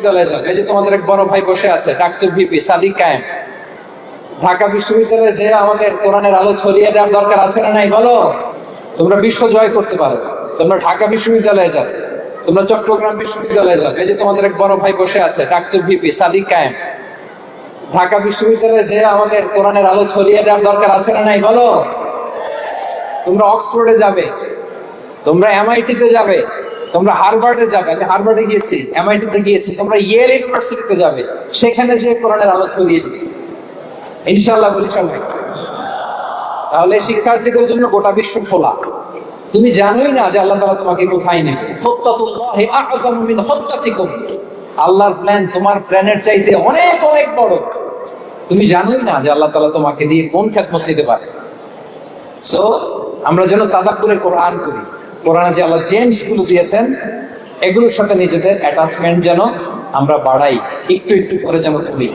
বিশ্ববিদ্যালয়ে যাবে। এই যে তোমাদের এক বড় ভাই বসে আছে ডাকসুর ভিপি সাদিক কায়েম। ঢাকা বিশ্ববিদ্যালয়ে যে আমাদের কোরআনের আলো ছড়িয়ে দেওয়ার দরকার আছে না নাই বলো? তোমরা বিশ্ব জয় করতে পারো, তোমরা ঢাকা বিশ্ববিদ্যালয়ে যাবে, তোমরা চট্টগ্রাম বিশ্ববিদ্যালয়ে যাবে। এই যে তোমাদের এক বড় ভাই বসে আছে ডাকসুর ভিপি সাদিক কায়েম। ঢাকা বিশ্ববিদ্যালয়ে যে আমাদের কোরআনের আলো ছড়িয়ে দেওয়ার দরকার আছে না নাই বলো? তোমরা অক্সফোর্ডে যাবে, তোমরা এমআইটিতে যাবে, তোমরা হার্ভার্ডে যাবে। আমি হার্ভার্ডে গিয়েছি, এমআইটিতে গিয়েছি, তোমরা ইয়েল ইউনিভার্সিটিতে যাবে, সেখানে যে কোরআনের আলো ছড়িয়ে দিবে ইনশাআল্লাহ বলি সবাই। তাহলে শিক্ষার্থীদের জন্য গোটা বিশ্ব খোলা। তুমি জানোই না যে আল্লাহ তাআলা তোমাকে কোথায় নেবে। খত্তাতুল্লাহি আ'যামু মিন খত্তাতিকুম। আল্লাহর প্ল্যান তোমার প্ল্যানের চাইতে অনেক অনেক বড়। তুমি জানোই না যে আল্লাহ তাআলা তোমাকে দিয়ে কোন খেদমত দিতে পারে। সো আমরা যেন তাদাব্বুরে কোরআন করি, কোরআনে যে আল্লাহ জেমস গুলো দিয়েছেন এগুলোর সাথে নিজেদের অ্যাটাচমেন্ট যেন আমরা বাড়াই, একটু একটু করে যেন করি।